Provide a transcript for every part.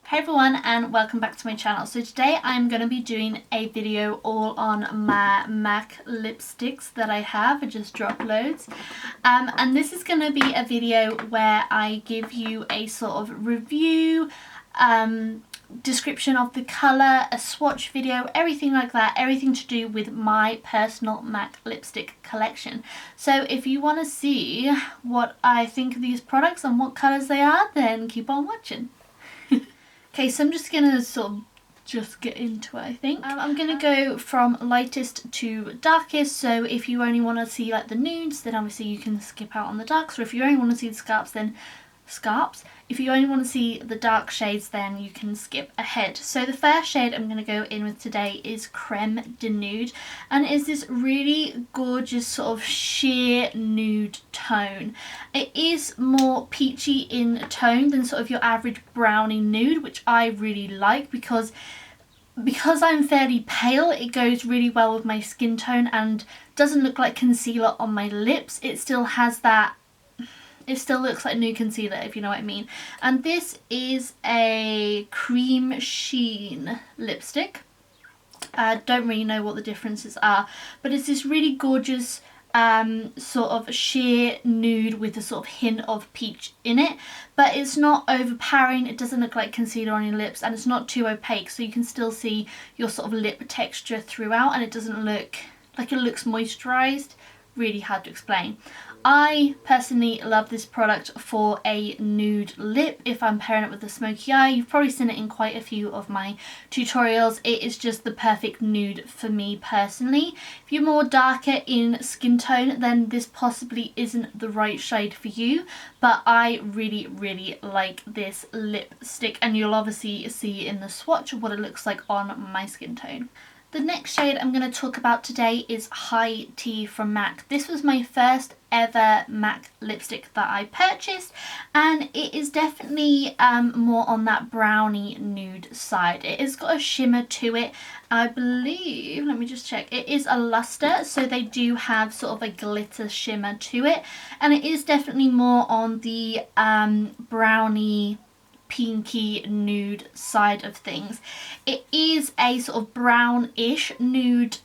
Hey everyone, and welcome back to my channel. So today I'm going to be doing a video all on my MAC lipsticks that I have. I just dropped loads. And this is going to be a video where I give you a sort of review, description of the colour, a swatch video, everything like that, everything to do with my personal MAC lipstick collection. So if you want to see what I think of these products and what colours they are, then keep on watching. Okay, so I'm just going to sort of just get into it, I think. I'm going to go from lightest to darkest, so if you only want to see like the nudes, then obviously you can skip out on the darks, or if you only want to see the scarps, then scarps. If you only want to see the dark shades, then you can skip ahead. So the first shade I'm going to go in with today is Creme de Nude, and it is this really gorgeous sort of sheer nude tone. It is more peachy in tone than sort of your average brownie nude, which I really like because I'm fairly pale. It goes really well with my skin tone and doesn't look like concealer on my lips. It still has that. It still looks like nude concealer, if you know what I mean. And this is a Cremesheen lipstick. I don't really know what the differences are, but it's this really gorgeous sort of sheer nude with a sort of hint of peach in it. But it's not overpowering, it doesn't look like concealer on your lips, and it's not too opaque, so you can still see your sort of lip texture throughout, and it doesn't look like it looks moisturised. Really hard to explain. I personally love this product for a nude lip if I'm pairing it with a smoky eye. You've probably seen it in quite a few of my tutorials. It is just the perfect nude for me personally. If you're more darker in skin tone, then this possibly isn't the right shade for you, but I really like this lipstick, and you'll obviously see in the swatch what it looks like on my skin tone. The next shade I'm going to talk about today is High Tea from MAC. This was my first ever MAC lipstick that I purchased, and it is definitely more on that brownie nude side. It has got a shimmer to it. I believe, let me just check, it is a Lustre, so they do have sort of a glitter shimmer to it, and it is definitely more on the brownie pinky nude side of things. It is a sort of brownish nude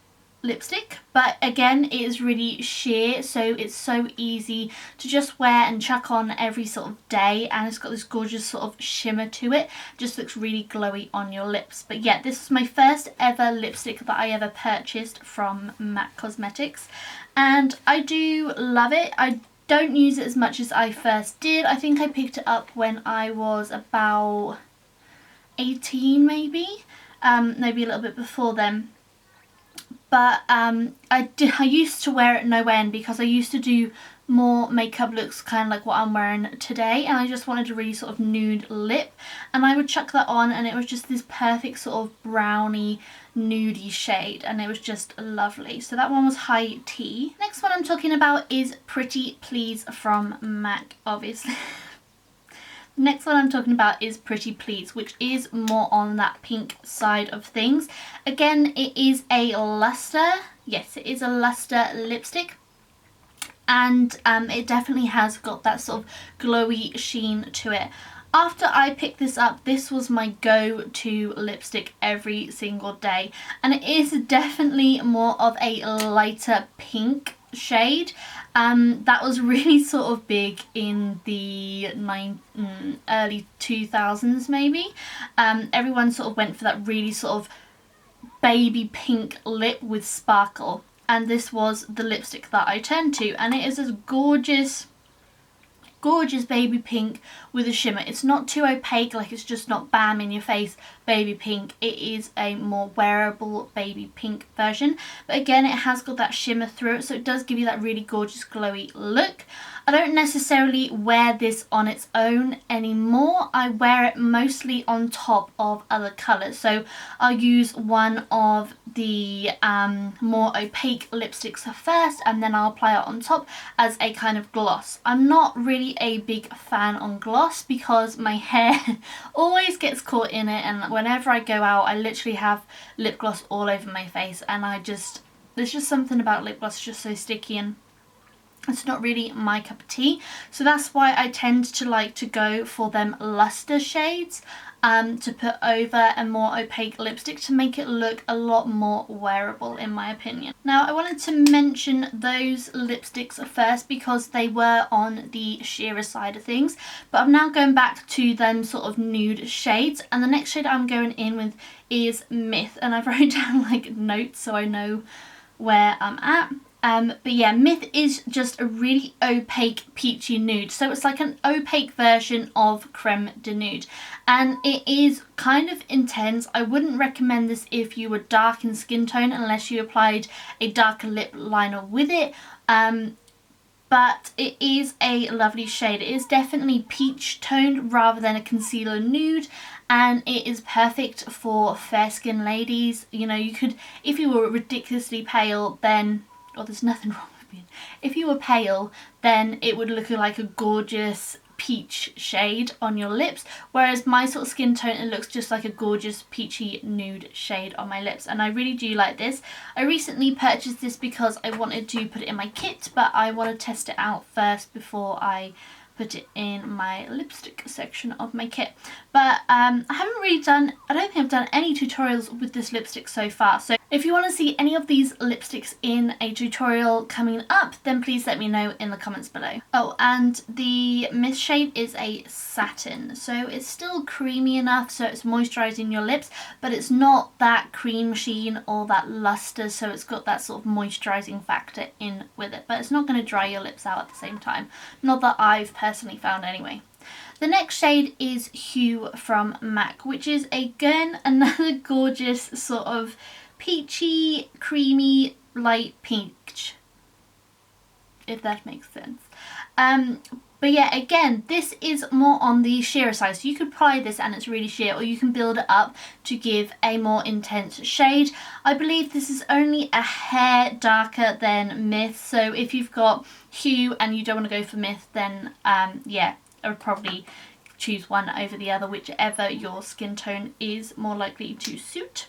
lipstick, but again it is really sheer, so it's so easy to just wear and chuck on every sort of day, and it's got this gorgeous sort of shimmer to it. Just looks really glowy on your lips. But yeah, this is my first ever lipstick that I ever purchased from MAC Cosmetics, and I do love it. I don't use it as much as I first did. I think I picked it up when I was about 18 maybe, maybe a little bit before then. But I used to wear it no end because I used to do more makeup looks kind of like what I'm wearing today, and I just wanted a really sort of nude lip, and I would chuck that on and it was just this perfect sort of brownie nudie shade, and it was just lovely. So that one was High Tea. Next one I'm talking about is Pretty Please from MAC, obviously. The next one I'm talking about is Pretty Please, which is more on that pink side of things. Again, it is a Lustre. Yes, it is a Lustre lipstick. And it definitely has got that sort of glowy sheen to it. After I picked this up, this was my go-to lipstick every single day. And it is definitely more of a lighter pink shade. That was really sort of big in the early 2000s maybe. Everyone sort of went for that really sort of baby pink lip with sparkle. And this was the lipstick that I turned to, and it is this gorgeous baby pink with a shimmer. It's not too opaque, like it's just not bam in your face baby pink. It is a more wearable baby pink version, but again it has got that shimmer through it, so it does give you that really gorgeous glowy look. I don't necessarily wear this on its own anymore. I wear it mostly on top of other colours. So I'll use one of the more opaque lipsticks first, and then I'll apply it on top as a kind of gloss. I'm not really a big fan on gloss because my hair always gets caught in it, and whenever I go out I literally have lip gloss all over my face, and there's just something about lip gloss just so sticky, and it's not really my cup of tea. So that's why I tend to like to go for them Lustre shades. to put over a more opaque lipstick to make it look a lot more wearable, in my opinion. Now, I wanted to mention those lipsticks first because they were on the sheerer side of things, but I'm now going back to them sort of nude shades, and the next shade I'm going in with is Myth, and I've wrote down like notes so I know where I'm at. But yeah, Myth is just a really opaque peachy nude. So it's like an opaque version of Creme de Nude. And it is kind of intense. I wouldn't recommend this if you were dark in skin tone unless you applied a darker lip liner with it. But it is a lovely shade. It is definitely peach toned rather than a concealer nude. And it is perfect for fair skin ladies. You know, you could, if you were ridiculously pale, then... oh, there's nothing wrong with being... if you were pale, then it would look like a gorgeous peach shade on your lips, whereas my sort of skin tone, it looks just like a gorgeous peachy nude shade on my lips, and I really do like this. I recently purchased this because I wanted to put it in my kit, but I want to test it out first before I put it in my lipstick section of my kit. But I haven't really done, I don't think I've done any tutorials with this lipstick so far, so if you want to see any of these lipsticks in a tutorial coming up, then please let me know in the comments below. Oh, and the Myth shade is a Satin, so it's still creamy enough so it's moisturising your lips, but it's not that Cremesheen or that Lustre, so it's got that sort of moisturising factor in with it, but it's not going to dry your lips out at the same time. Not that I've personally found anyway. The next shade is Hue from M.A.C, which is again another gorgeous sort of peachy, creamy, light peach, if that makes sense. But yeah, again, this is more on the sheerer side, so you could apply this and it's really sheer, or you can build it up to give a more intense shade. I believe this is only a hair darker than Myth, so if you've got Hue and you don't want to go for Myth, then yeah, I would probably choose one over the other, whichever your skin tone is more likely to suit.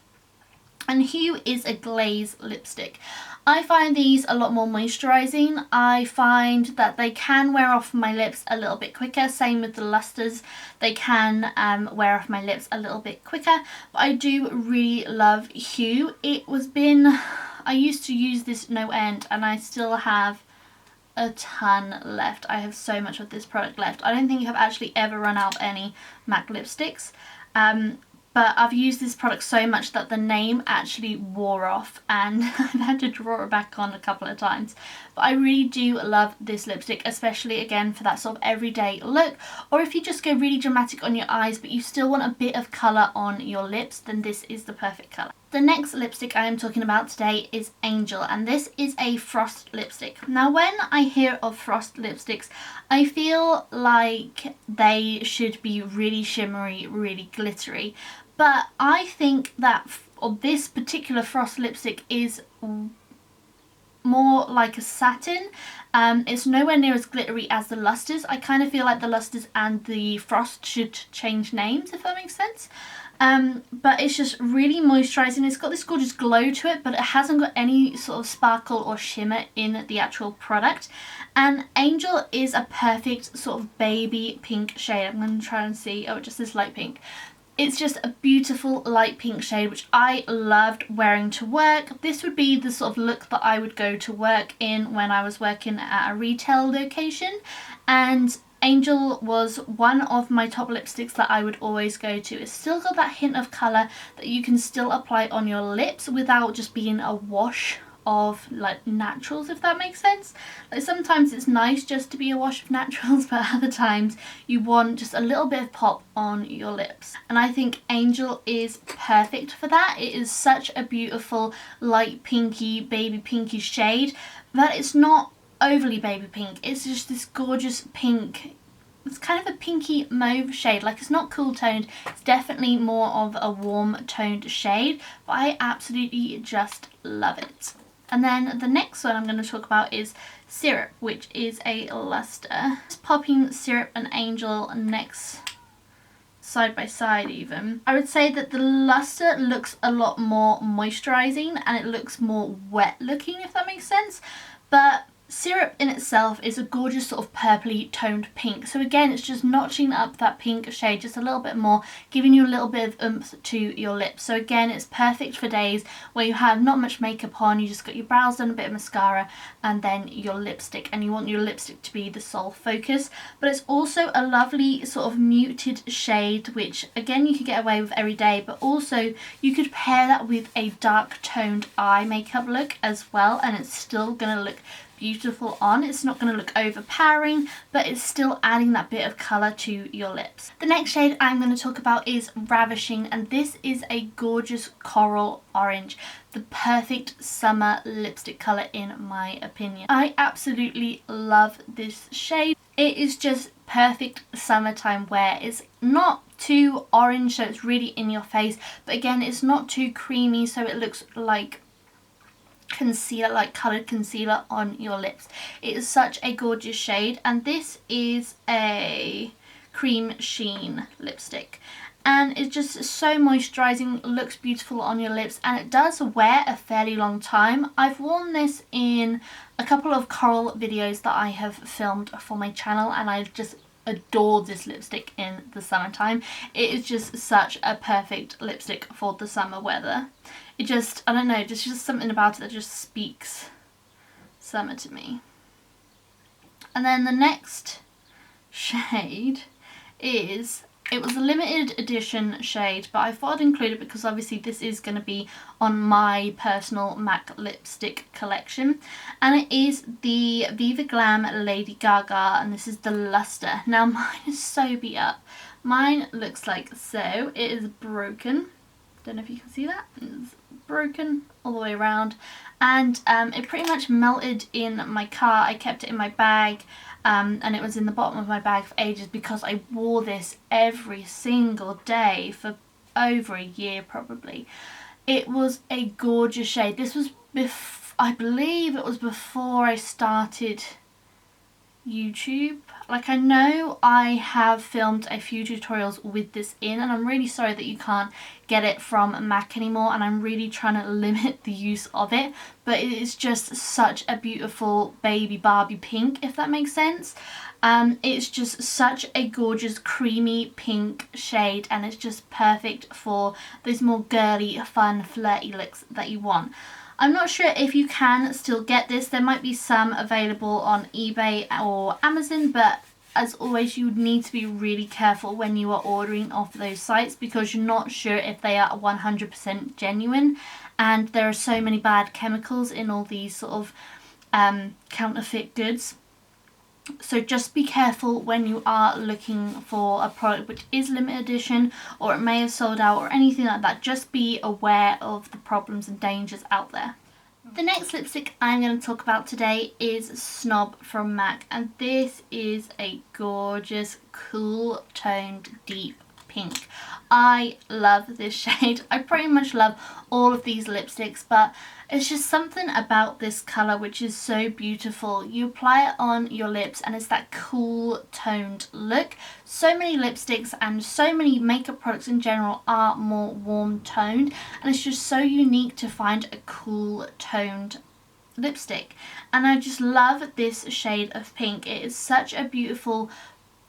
And Hue is a glaze lipstick. I find these a lot more moisturising. I find that they can wear off my lips a little bit quicker. Same with the Lustres. They can wear off my lips a little bit quicker. But I do really love Hue. I used to use this no end and I still have a ton left. I have so much of this product left. I don't think I've actually ever run out of any MAC lipsticks. But I've used this product so much that the name actually wore off and I've had to draw it back on a couple of times. But I really do love this lipstick, especially again for that sort of everyday look. Or if you just go really dramatic on your eyes but you still want a bit of colour on your lips, then this is the perfect colour. The next lipstick I am talking about today is Angel, and this is a frost lipstick. Now when I hear of frost lipsticks, I feel like they should be really shimmery, really glittery. But I think that this particular frost lipstick is more like a satin. It's nowhere near as glittery as the Lustres. I kind of feel like the Lustres and the frost should change names, if that makes sense. But it's just really moisturising. It's got this gorgeous glow to it, but it hasn't got any sort of sparkle or shimmer in the actual product. And Angel is a perfect sort of baby pink shade. I'm going to try and see. Oh, it just says light pink. It's just a beautiful light pink shade, which I loved wearing to work. This would be the sort of look that I would go to work in when I was working at a retail location. And Angel was one of my top lipsticks that I would always go to. It's still got that hint of colour that you can still apply on your lips without just being a wash of like naturals, if that makes sense. Like sometimes it's nice just to be a wash of naturals, but other times you want just a little bit of pop on your lips, and I think Angel is perfect for that. It is such a beautiful light pinky, baby pinky shade, but it's not overly baby pink. It's just this gorgeous pink. It's kind of a pinky mauve shade. Like, it's not cool toned, it's definitely more of a warm toned shade, but I absolutely just love it. And then the next one I'm going to talk about is Syrup, which is a Lustre. Just popping Syrup and Angel next, side by side even. I would say that the Lustre looks a lot more moisturising and it looks more wet looking, if that makes sense. But syrup in itself is a gorgeous sort of purpley toned pink. So again, it's just notching up that pink shade just a little bit more, giving you a little bit of oomph to your lips. So again, it's perfect for days where you have not much makeup on, you just got your brows done, a bit of mascara, and then your lipstick, and you want your lipstick to be the sole focus. But it's also a lovely sort of muted shade, which again, you could get away with every day, but also you could pair that with a dark toned eye makeup look as well, and it's still gonna look beautiful on. It's not going to look overpowering, but it's still adding that bit of colour to your lips. The next shade I'm going to talk about is Ravishing, and this is a gorgeous coral orange, the perfect summer lipstick colour in my opinion. I absolutely love this shade. It is just perfect summertime wear. It's not too orange, so it's really in your face, but again, it's not too creamy, so it looks like concealer, like coloured concealer on your lips. It is such a gorgeous shade, and this is a Cremesheen lipstick, and it's just so moisturising, looks beautiful on your lips, and it does wear a fairly long time. I've worn this in a couple of coral videos that I have filmed for my channel, and I just adore this lipstick in the summertime. It is just such a perfect lipstick for the summer weather. It just, I don't know, there's just something about it that just speaks summer to me. And then the next shade is, it was a limited edition shade, but I thought I'd include it because obviously this is going to be on my personal MAC lipstick collection. And it is the Viva Glam Lady Gaga, and this is the Lustre. Now mine is so beat up. Mine looks like so. It is broken. Don't know if you can see that. It's broken all the way around, and it pretty much melted in my car. I kept it in my bag, and it was in the bottom of my bag for ages because I wore this every single day for over a year probably. It was a gorgeous shade. This was I believe it was before I started YouTube. Like, I know I have filmed a few tutorials with this in, and I'm really sorry that you can't get it from MAC anymore, and I'm really trying to limit the use of it, but it is just such a beautiful baby Barbie pink, if that makes sense. It's just such a gorgeous creamy pink shade, and it's just perfect for those more girly, fun, flirty looks that you want. I'm not sure if you can still get this. There might be some available on eBay or Amazon, but as always, you would need to be really careful when you are ordering off those sites because you're not sure if they are 100% genuine, and there are so many bad chemicals in all these sort of counterfeit goods. So just be careful when you are looking for a product which is limited edition, or it may have sold out or anything like that. Just be aware of the problems and dangers out there. The next lipstick I'm going to talk about today is Snob from MAC, and this is a gorgeous cool toned deep pink. I love this shade. I pretty much love all of these lipsticks, but it's just something about this colour which is so beautiful. You apply it on your lips and it's that cool toned look. So many lipsticks and so many makeup products in general are more warm toned, and it's just so unique to find a cool toned lipstick. And I just love this shade of pink. It is such a beautiful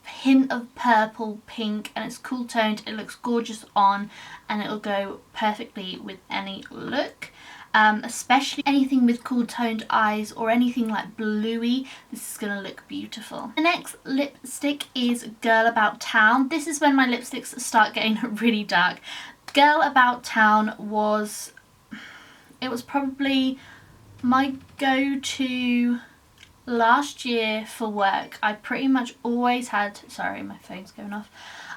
hint of purple pink, and it's cool toned. It looks gorgeous on, and it'll go perfectly with any look. Especially anything with cool toned eyes or anything like bluey, this is going to look beautiful. The next lipstick is Girl About Town. This is when my lipsticks start getting really dark. Girl About Town was, it was probably my go-to last year for work. I pretty much always had, sorry my phone's going off,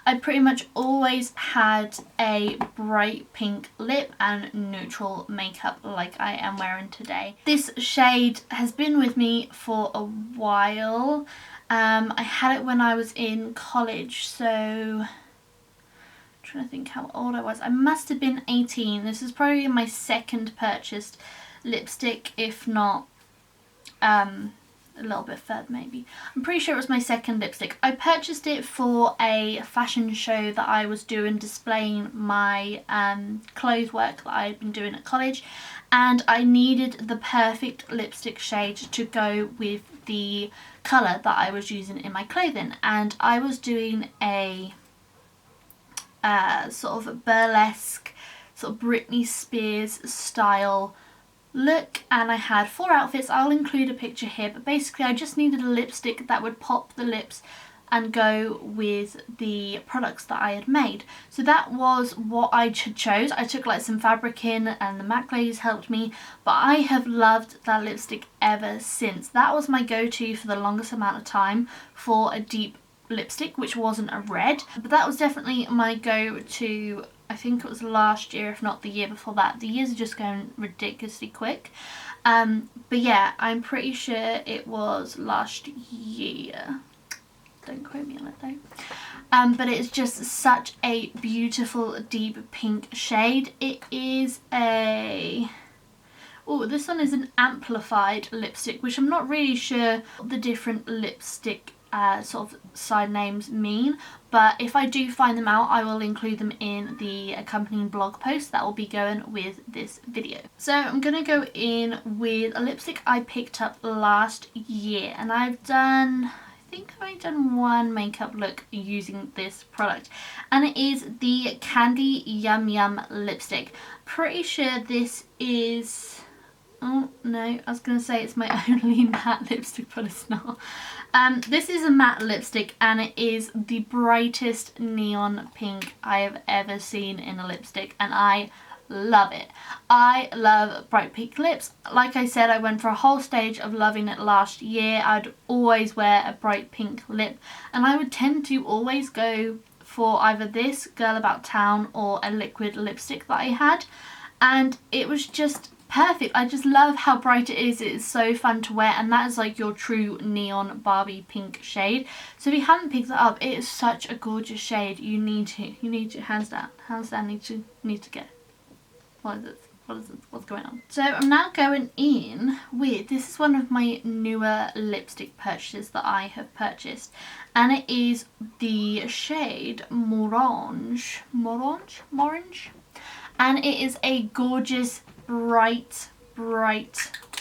I pretty much always had a bright pink lip and neutral makeup like I am wearing today. This shade has been with me for a while. I had it when I was in college, so I'm trying to think how old I was. I must have been 18. This is probably my second purchased lipstick, if not a little bit further maybe. I'm pretty sure it was my second lipstick. I purchased it for a fashion show that I was doing, displaying my clothes work that I'd been doing at college, and I needed the perfect lipstick shade to go with the colour that I was using in my clothing. And I was doing a sort of burlesque, sort of Britney Spears style look, and I had 4 outfits. I'll include a picture here, but basically I just needed a lipstick that would pop the lips and go with the products that I had made. So that was what I chose. I took like some fabric in, and the MAC Glaze helped me, but I have loved that lipstick ever since. That was my go-to for the longest amount of time for a deep lipstick, which wasn't a red, but that was definitely my go-to. I think it was last year, if not the year before that. The years are just going ridiculously quick. But yeah, I'm pretty sure it was last year. Don't quote me on it though. But it's just such a beautiful deep pink shade. It is a... Oh, this one is an amplified lipstick, which I'm not really sure what the different lipstick sort of side names mean, but if I do find them out, I will include them in the accompanying blog post that will be going with this video. So I'm gonna go in with a lipstick I picked up last year, and I think I've only done one makeup look using this product, and it is the Candy Yum Yum lipstick. Pretty sure this is... Oh no, I was going to say it's my only matte lipstick, but it's not. This is a matte lipstick, and it is the brightest neon pink I have ever seen in a lipstick, and I love it. I love bright pink lips. Like I said, I went for a whole stage of loving it last year. I'd always wear a bright pink lip, and I would tend to always go for either this Girl About Town or a liquid lipstick that I had, and it was just perfect. I just love how bright it is. It is so fun to wear, and that is like your true neon Barbie pink shade. So if you haven't picked that up, it is such a gorgeous shade. You need to hands down need to get it. What is it? What's going on? So I'm now going in with, this is one of my newer lipstick purchases that I have purchased, and it is the shade Morange, and it is a gorgeous bright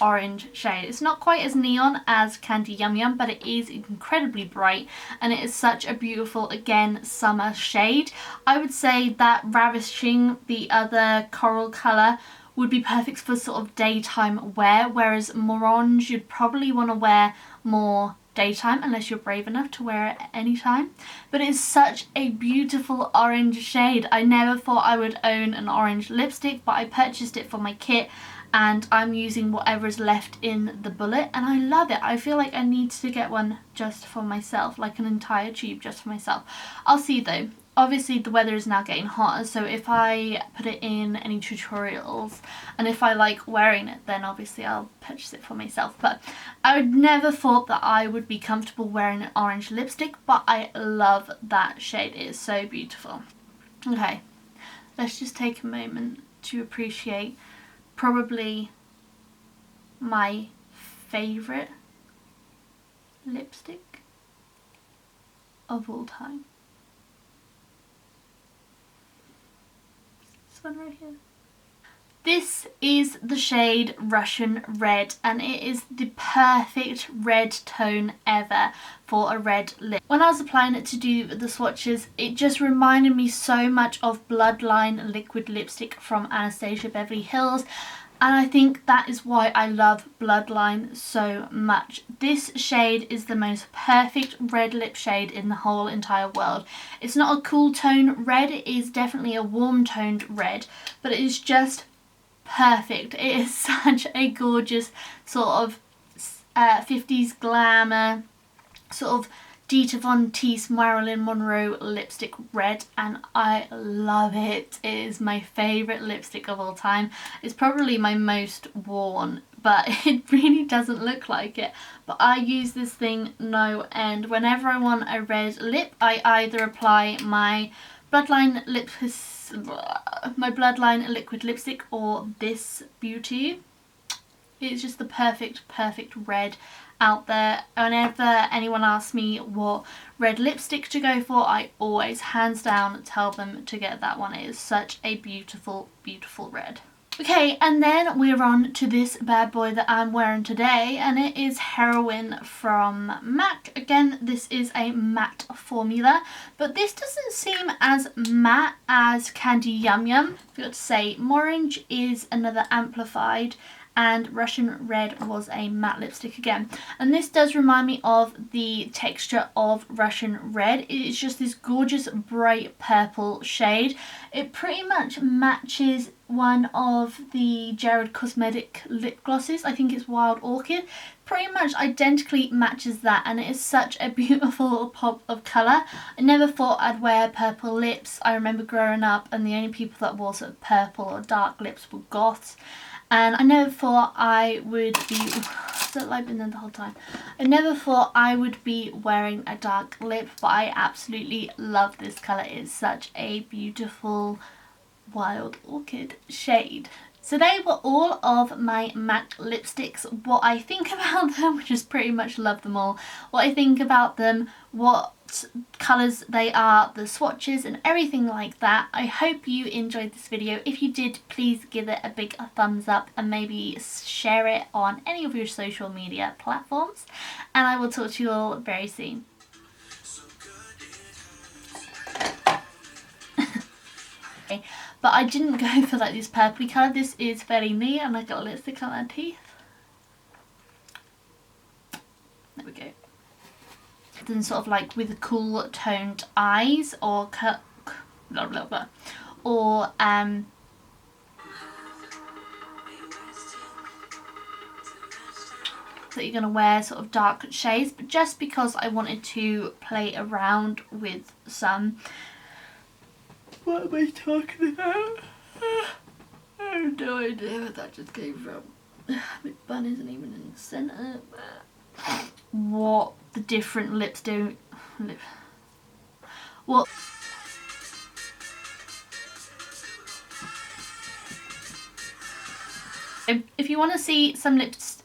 orange shade. It's not quite as neon as Candy Yum Yum, but it is incredibly bright, and it is such a beautiful, again, summer shade. I would say that Ravishing, the other coral colour, would be perfect for sort of daytime wear, whereas Morange you'd probably want to wear more daytime unless you're brave enough to wear it at any time. But it's such a beautiful orange shade. I never thought I would own an orange lipstick, but I purchased it for my kit, and I'm using whatever is left in the bullet, and I love it. I feel like I need to get one just for myself, like an entire tube just for myself. I'll see though. Obviously the weather is now getting hotter, so if I put it in any tutorials and if I like wearing it, then obviously I'll purchase it for myself. But I would never thought that I would be comfortable wearing an orange lipstick, but I love that shade. It is so beautiful. Okay, let's just take a moment to appreciate probably my favourite lipstick of all time. This one right here. This is the shade Russian Red, and it is the perfect red tone ever for a red lip. When I was applying it to do the swatches, it just reminded me so much of Bloodline liquid lipstick from Anastasia Beverly Hills, and I think that is why I love Bloodline so much. This shade is the most perfect red lip shade in the whole entire world. It's not a cool tone red, it is definitely a warm toned red, but it is just perfect. It is such a gorgeous sort of 50s glamour, sort of Dita Von Teese Marilyn Monroe lipstick red, and I love it. It is my favourite lipstick of all time. It's probably my most worn, but it really doesn't look like it. But I use this thing no end. Whenever I want a red lip, I either apply my Bloodline liquid lipstick or this beauty. It's just the perfect red, out there. Whenever anyone asks me what red lipstick to go for, I always hands down tell them to get that one. It is such a beautiful, beautiful red. Okay, and then we're on to this bad boy that I'm wearing today, and it is Heroine from M.A.C. Again, this is a matte formula, but this doesn't seem as matte as Candy Yum Yum. I forgot to say, Morange is another amplified, and Russian Red was a matte lipstick again. And this does remind me of the texture of Russian Red. It is just this gorgeous bright purple shade. It pretty much matches one of the Jared Cosmetic lip glosses. I think it's Wild Orchid. Pretty much identically matches that, and it is such a beautiful pop of colour. I never thought I'd wear purple lips. I remember growing up and the only people that wore sort of purple or dark lips were goths. And I never thought I would be, has that light been there the whole time? I never thought I would be wearing a dark lip, but I absolutely love this colour. It's such a beautiful Wild Orchid shade. So they were all of my M.A.C lipsticks. What I think about them, which is pretty much love them all. What I think about them, what colours they are, the swatches and everything like that. I hope you enjoyed this video. If you did, please give it a big thumbs up and maybe share it on any of your social media platforms. And I will talk to you all very soon. Okay. But I didn't go for like this purpley colour. This is very neat, and I got lipstick on my teeth. There we go. Then sort of like with cool toned eyes, or blah blah blah, or that you're gonna wear sort of dark shades. But just because I wanted to play around with some. What am I talking about? I have no idea where that just came from. My bun isn't even in the centre. What the different lips do. What? If you want to see some lips,